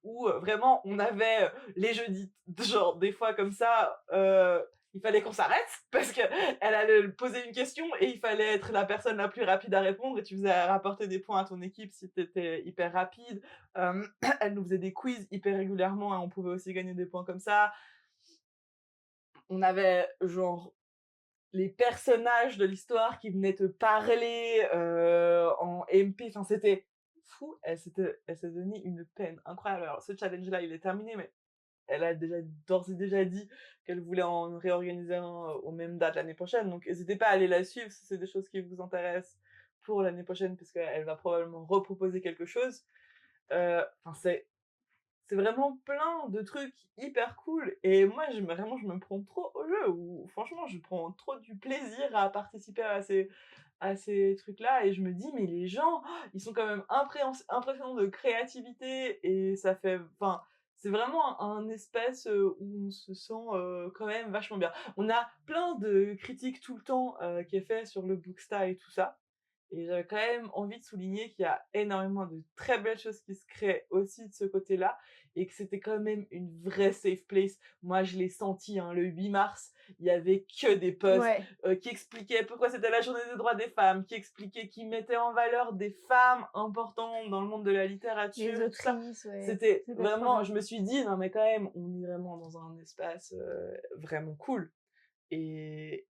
où vraiment on avait les jeudis, genre des fois comme ça, il fallait qu'on s'arrête parce que elle allait poser une question et il fallait être la personne la plus rapide à répondre et tu faisais rapporter des points à ton équipe si t'étais hyper rapide. Elle nous faisait des quiz hyper régulièrement et on pouvait aussi gagner des points comme ça. On avait genre les personnages de l'histoire qui venaient te parler en MP, enfin c'était fou. Elle s'est donné une peine incroyable. Alors ce challenge-là, il est terminé, mais elle a d'ores et déjà dit qu'elle voulait en réorganiser un aux mêmes dates l'année prochaine. Donc n'hésitez pas à aller la suivre si c'est des choses qui vous intéressent pour l'année prochaine, puisqu'elle va probablement reproposer quelque chose. Enfin c'est vraiment plein de trucs hyper cool et moi je me prends trop au jeu ou franchement je prends trop du plaisir à participer à ces trucs-là et je me dis mais les gens ils sont quand même impressionnants de créativité et ça fait enfin c'est vraiment un espace où on se sent quand même vachement bien. On a plein de critiques tout le temps qui est fait sur le Booksta et tout ça. Et j'avais quand même envie de souligner qu'il y a énormément de très belles choses qui se créent aussi de ce côté-là et que c'était quand même une vraie safe place. Moi, je l'ai senti, hein, le 8 mars, il y avait que des posts qui expliquaient pourquoi c'était la journée des droits des femmes, qui mettaient en valeur des femmes importantes dans le monde de la littérature. Les autrices, C'était vraiment, je me suis dit, non mais quand même, on est vraiment dans un espace vraiment cool. Et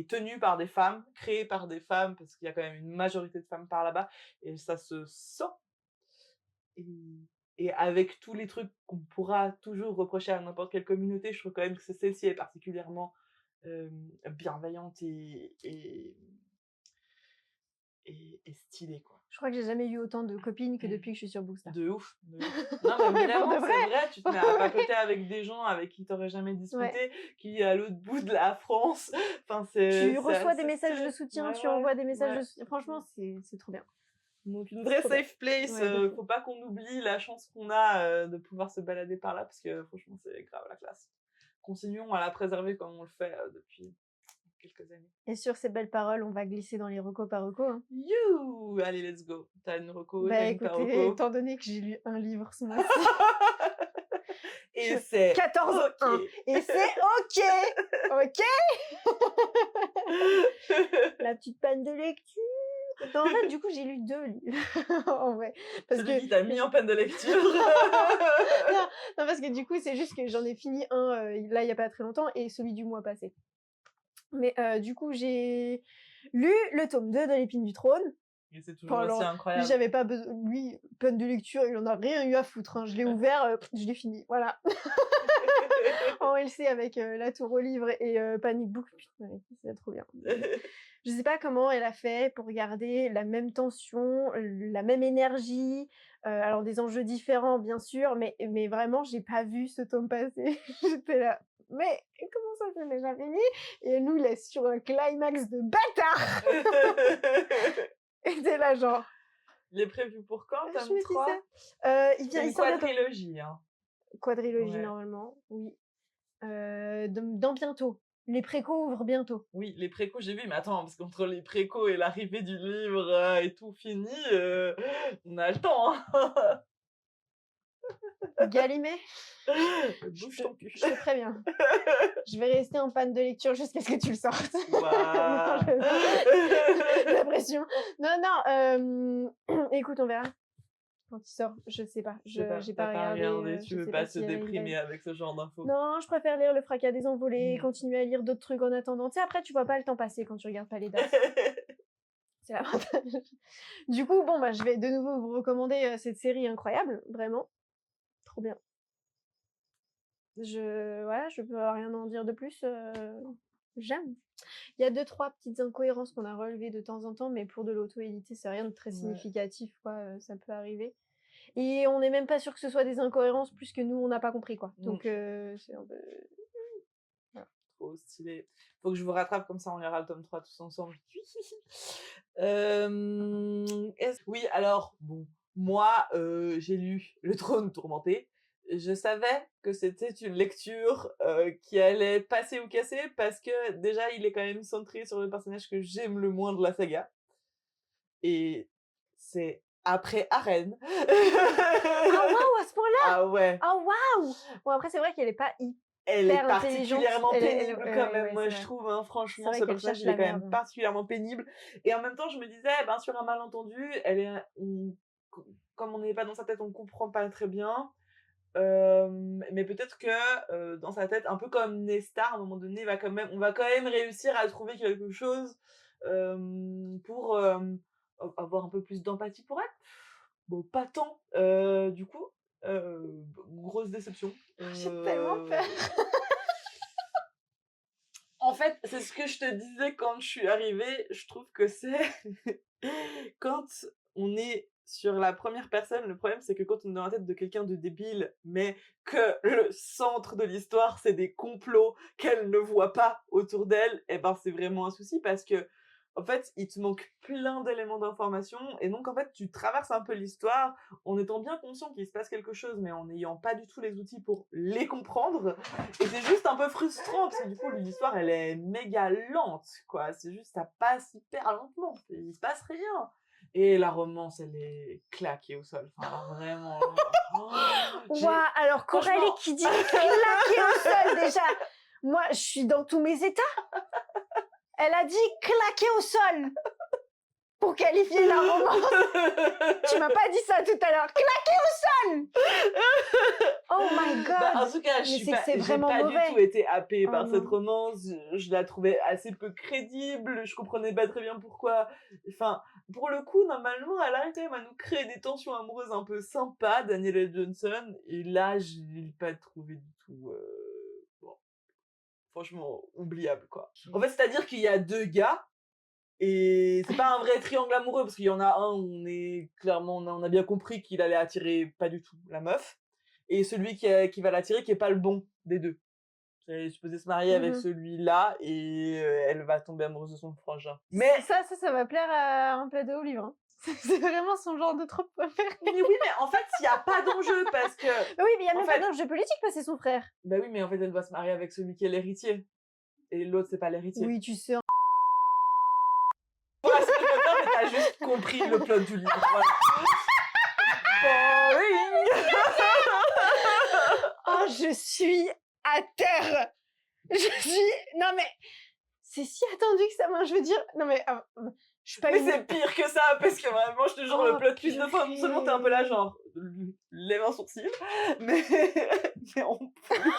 tenu par des femmes, créé par des femmes, parce qu'il y a quand même une majorité de femmes par là-bas, et ça se sent. Et avec tous les trucs qu'on pourra toujours reprocher à n'importe quelle communauté, je trouve quand même que celle-ci est particulièrement bienveillante et stylée, quoi. Je crois que j'ai jamais eu autant de copines que depuis que je suis sur Booksta. De ouf. Non, mais évidemment, c'est vrai, tu te mets à papoter avec des gens avec qui t'aurais jamais discuté, qui est à l'autre bout de la France. Enfin, tu reçois des messages de soutien, tu envoies des messages de soutien. Franchement, c'est trop bien. Donc une vraie safe place, faut pas qu'on oublie la chance qu'on a de pouvoir se balader par là, parce que franchement, c'est grave la classe. Continuons à la préserver comme on le fait depuis quelques années. Et sur ces belles paroles, on va glisser dans les recos par reco. Hein. You! Allez, let's go. T'as une reco, bah, t'as une écoutez, par reco. Étant donné que j'ai lu un livre ce mois-ci. Et c'est 14 OK. Et c'est OK. OK. La petite panne de lecture. Non, en fait, du coup, j'ai lu 2 livres, en vrai. Parce Celui que qui t'a mis en peine de lecture. non, non, parce que du coup, c'est juste que j'en ai fini un, là, il y a pas très longtemps et celui du mois passé. Mais du coup, j'ai lu le tome 2 de l'Épine du Trône. Et c'est Bon, toujours aussi alors, lui, incroyable. j'avais pas besoin. Lui, peine de lecture, il en a rien eu à foutre, hein. Je l'ai ouvert, je l'ai fini, voilà. En LC avec La Tour aux Livres et Panic Book. Putain, ouais, c'est trop bien. Je sais pas comment elle a fait pour garder la même tension, la même énergie. Alors des enjeux différents, bien sûr, mais vraiment, j'ai pas vu ce tome passer. J'étais là, mais comment ça c'est déjà fini? Et elle nous laisse sur un climax de bâtard. Et t'es là, genre. Il est prévu pour quand, Je tome me 3? disais. Il C'est une sort bientôt. quadrilogie, hein. Quadrilogie, Ouais. normalement, oui. Dans bientôt. Les précos ouvrent bientôt. Oui, les précos, j'ai vu, mais attends, parce qu'entre les précos et l'arrivée du livre et tout fini, on a le temps, hein. Galimet, Bouge ton cul. je te préviens. Je vais rester en panne de lecture jusqu'à ce que tu le sortes. Waouh. La pression. Non, écoute, on verra. Quand il sort, je sais pas. J'ai pas regardé. Tu je veux sais pas si te il y a une déprimer date. avec ce genre d'infos. Non, je préfère lire Le Fracas des Envolées, Mm. continuer à lire d'autres trucs en attendant. Tu sais, après, tu vois pas le temps passer quand tu regardes pas les dates. C'est l'avantage. Du coup, bon, bah, je vais de nouveau vous recommander cette série incroyable, vraiment. Trop bien. Voilà, je peux rien en dire de plus. J'aime. Il y a 2-3 petites incohérences qu'on a relevées de temps en temps, mais pour de l'auto-édité, c'est rien de très Ouais. significatif, quoi. Ça peut arriver. Et on n'est même pas sûr que ce soit des incohérences, puisque nous, on n'a pas compris, quoi. Donc, c'est un peu... Trop stylé. Faut que je vous rattrape, comme ça on lira le tome 3 tous ensemble. Oui, alors, bon, moi, j'ai lu Le Trône Tourmenté. Je savais que c'était une lecture qui allait passer ou casser, parce que déjà, il est quand même centré sur le personnage que j'aime le moins de la saga. Et c'est après Arène. Ah waouh, à ce point-là! Ah ouais. Ah waouh! Bon, après, c'est vrai qu'elle est pas Elle est hyper intelligente. particulièrement Elle est- pénible ouais, quand ouais, même, ouais, moi c'est je vrai. trouve, hein, C'est franchement, vrai ce qu'elle personnage cherche il est la quand même merde. particulièrement pénible. Et en même temps, je me disais, ben, sur un malentendu, comme on n'est pas dans sa tête, on comprend pas très bien. Mais peut-être que dans sa tête, un peu comme Nesta, à un moment donné, on va quand même réussir à trouver quelque chose pour avoir un peu plus d'empathie pour elle. Bon, pas tant, du coup, grosse déception. J'ai tellement peur. En fait, c'est ce que je te disais quand je suis arrivée, je trouve que c'est quand on est sur la première personne, le problème c'est que quand on est dans la tête de quelqu'un de débile, mais que le centre de l'histoire c'est des complots qu'elle ne voit pas autour d'elle, et ben c'est vraiment un souci, parce que en fait, il te manque plein d'éléments d'information, et donc en fait, tu traverses un peu l'histoire en étant bien conscient qu'il se passe quelque chose, mais en n'ayant pas du tout les outils pour les comprendre. Et c'est juste un peu frustrant, parce que du coup, l'histoire, elle est méga lente, quoi. C'est juste, ça passe hyper lentement. Il se passe rien. Et la romance, elle est claquée au sol. Enfin, alors, vraiment. Ouah, alors Coralie franchement- qui dit claquer au sol, déjà. Moi, je suis dans tous mes états. Elle a dit claquer au sol pour qualifier la romance. Tu m'as pas dit ça tout à l'heure. Claquer au sol. Oh my god. Bah, en tout cas, Mais j'ai c'est vraiment pas mauvais. du tout été happée Oh par cette non. romance. Je la trouvais assez peu crédible. Je comprenais pas très bien pourquoi. Enfin, pour le coup, normalement, elle arrive quand même à nous créer des tensions amoureuses un peu sympas, Daniela Johnson. Et là, je l'ai pas trouvé du tout. Bon, franchement, oubliable, quoi. En fait, c'est-à-dire qu'il y a 2 gars. Et c'est pas un vrai triangle amoureux, parce qu'il y en a un où on a bien compris qu'il allait attirer pas du tout la meuf. Et celui qui va l'attirer, qui est pas le bon des deux. Elle est supposée se marier avec celui-là, et elle va tomber amoureuse de son frangin. Mais ça va plaire à un plateau au livre. Hein. C'est vraiment son genre de trope préféré. oui, mais en fait, il y a pas d'enjeu, parce que Oui, mais il y a en même fait- pas d'enjeu politique parce que c'est son frère. bah oui, mais en fait, elle doit se marier avec celui qui est l'héritier. Et l'autre, c'est pas l'héritier. Oui, tu sais. Voilà, c'est pas grave, mais t'as juste compris le plot du livre. Voilà. Boring. Oh, je suis à terre. Non mais c'est si attendu que ça, moi, je veux dire, non mais, je suis pas Mais une... c'est pire que ça, parce que vraiment, je te jure, le Oh, plot twist de fin, non seulement t'es un peu là, purée. genre, lève un sourcil, mais, mais en plus,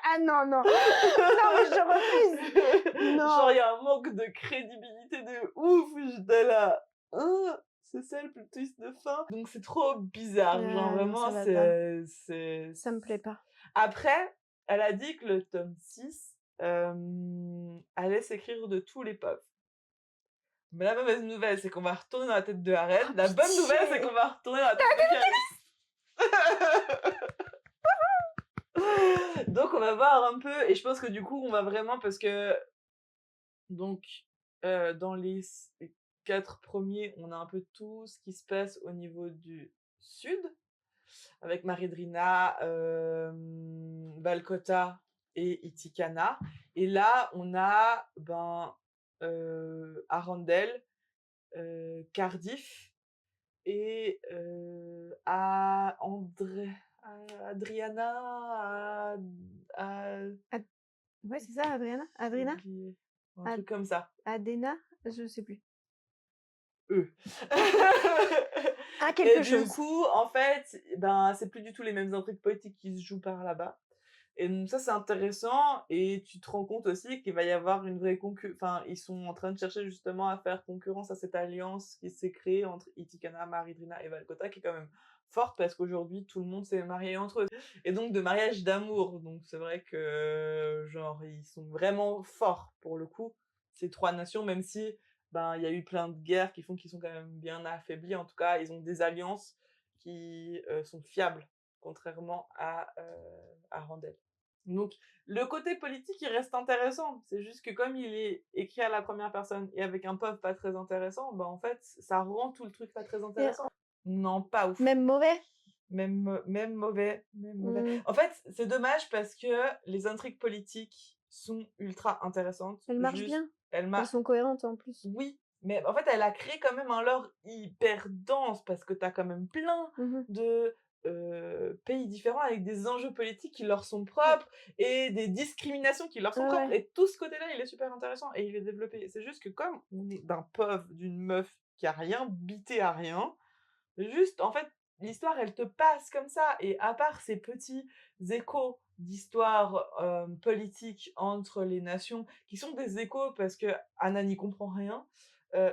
Ah non, non, non, mais je refuse. genre, il y Non. a un manque de crédibilité de ouf, j'étais là, hein, c'est ça le plot twist de fin. Donc c'est trop bizarre, genre Non, vraiment, ça va pas. c'est... Ça me plaît pas. Après, elle a dit que le tome 6 allait s'écrire de tous les pubs. Mais la mauvaise nouvelle, c'est qu'on va retourner dans la tête de Harren. Oh, La bonne nouvelle, c'est pitié. qu'on va retourner dans la tête de Caris. Donc on va voir un peu, et je pense que du coup, on va vraiment, parce que, donc, dans les 4 premiers, on a un peu tout ce qui se passe au niveau du sud, avec Maridrina, Valcota et Itikana. Et là, on a Arundel, Cardiff et Adriana, Ouais, c'est ça, Adriana? Adrina? un Ad- truc comme ça. Adena? Je sais plus. Eux. Ah, Et quelque du chose. coup, en fait, c'est plus du tout les mêmes intrigues politiques qui se jouent par là-bas. Et donc ça, c'est intéressant, et tu te rends compte aussi qu'il va y avoir une vraie enfin, ils sont en train de chercher justement à faire concurrence à cette alliance qui s'est créée entre Itikana, Maridrina et Valcota, qui est quand même forte, parce qu'aujourd'hui, tout le monde s'est marié entre eux. Et donc, de mariage d'amour. Donc, c'est vrai que, genre, ils sont vraiment forts, pour le coup, ces 3 nations, même si, il y a eu plein de guerres qui font qu'ils sont quand même bien affaiblis. En tout cas, ils ont des alliances qui sont fiables, contrairement à Randall. Donc, le côté politique, il reste intéressant. C'est juste que comme il est écrit à la première personne et avec un pub pas très intéressant, en fait, ça rend tout le truc pas très Et intéressant. Non, pas ouf. même mauvais? Même mauvais, même mauvais. Hmm. En fait, c'est dommage parce que les intrigues politiques sont ultra intéressantes. Elles marchent Juste, bien. elles Elles sont cohérentes en plus. Oui, mais en fait, elle a créé quand même un lore hyper dense, parce que t'as quand même plein Mhm. de pays différents avec des enjeux politiques qui leur sont propres et des discriminations qui leur sont Ouais, propres. ouais. Et tout ce côté-là, il est super intéressant et il est développé. C'est juste que comme on est d'un pauvre, d'une meuf qui a rien bité à rien, juste, en fait, l'histoire, elle te passe comme ça. Et à part ces petits échos d'histoire politique entre les nations, qui sont des échos parce que Anna n'y comprend rien,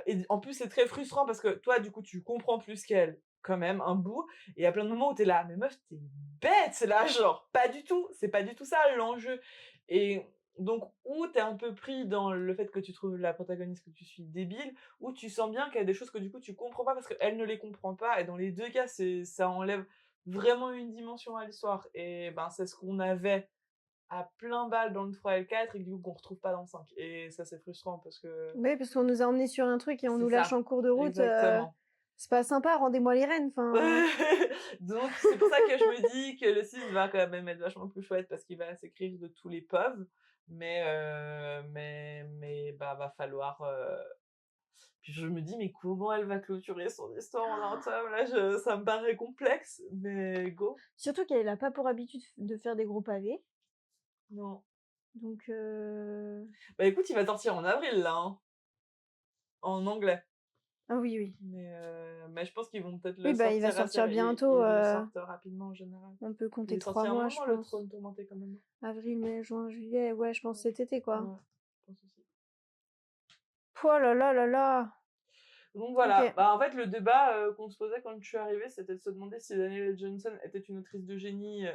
et en plus, c'est très frustrant parce que toi, du coup, tu comprends plus qu'elle, quand même, un bout. Et il y a plein de moments où t'es là, mais meuf, t'es bête, là, genre, pas du tout. C'est pas du tout ça l'enjeu. Et donc, ou t'es un peu pris dans le fait que tu trouves la protagoniste, que tu suis débile, ou tu sens bien qu'il y a des choses que du coup tu comprends pas parce qu'elle ne les comprend pas. Et dans les deux cas, ça enlève vraiment une dimension à l'histoire. Et c'est ce qu'on avait à plein balle dans le 3 et le 4 et du coup qu'on retrouve pas dans le 5. Et ça, c'est frustrant parce que Oui, parce qu'on nous a emmenés sur un truc et on c'est nous lâche ça, en cours de route. exactement. C'est pas sympa, rendez-moi les rênes. Enfin, Donc c'est pour ça que je me dis que le 6 va quand même être vachement plus chouette parce qu'il va s'écrire de tous les pubs. Mais va falloir. Puis je me dis, mais comment elle va clôturer son histoire en un tome? Là, ça me paraît complexe, mais go. surtout qu'elle a pas pour habitude de faire des gros pavés. Non. Donc, Écoute, il va sortir en avril, là, hein, en anglais. ah oui, oui. Mais je pense qu'ils vont peut-être le Oui, bah, il va sortir sortir bientôt. Ils le sortent rapidement en général. On peut Il compter est 3 sorti à un mois, je moment, le pense. Trône tourmenté, quand même. Avril, mai, juin, juillet. Ouais, je pense cet été, quoi. Ouais, je pense aussi. Oh là là là là. Donc voilà, Ok. en fait le débat qu'on se posait quand je suis arrivée, c'était de se demander si Danielle Johnson était une autrice de génie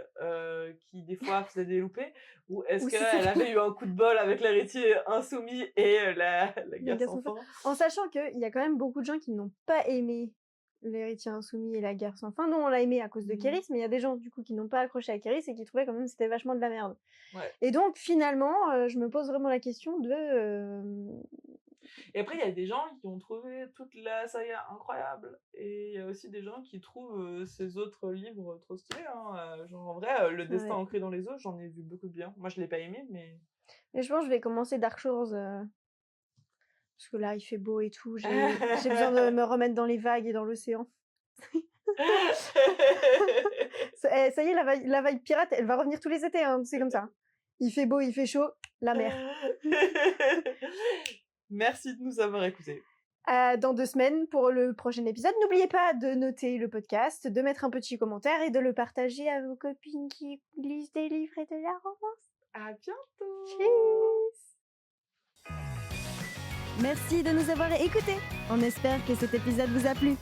qui des fois faisait des loupés, ou est-ce Ou si qu'elle c'est avait eu un coup de bol avec l'héritier insoumis et la les guerre gars sans sans fin. fin. En sachant qu'il y a quand même beaucoup de gens qui n'ont pas aimé l'héritier insoumis et la guerre sans fin. Nous, on l'a aimé à cause de Kéris, mais il y a des gens du coup qui n'ont pas accroché à Kéris et qui trouvaient quand même que c'était vachement de la merde. Ouais. Et donc finalement, je me pose vraiment la question de Et après, il y a des gens qui ont trouvé toute la saga incroyable, et il y a aussi des gens qui trouvent ces autres livres trop stylés. Hein. Genre en vrai, Le Destin ouais. ancré dans les eaux, j'en ai vu beaucoup de bien. Moi, je l'ai pas aimé, mais. Et je pense que je vais commencer Dark Shores parce que là, il fait beau et tout. J'ai besoin de me remettre dans les vagues et dans l'océan. Ça y est, la vague pirate, elle va revenir tous les étés. Hein, c'est comme ça. Il fait beau, il fait chaud, la mer. Merci de nous avoir écoutés. Dans 2 semaines pour le prochain épisode. N'oubliez pas de noter le podcast, de mettre un petit commentaire et de le partager à vos copines qui lisent des livres et de la romance. À bientôt. Tchuss! Merci de nous avoir écoutés. On espère que cet épisode vous a plu.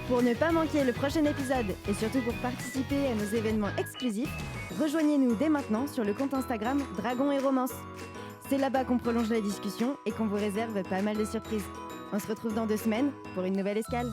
Pour ne pas manquer le prochain épisode et surtout pour participer à nos événements exclusifs, rejoignez-nous dès maintenant sur le compte Instagram Dragon et Romance. C'est là-bas qu'on prolonge la discussion et qu'on vous réserve pas mal de surprises. On se retrouve dans 2 semaines pour une nouvelle escale.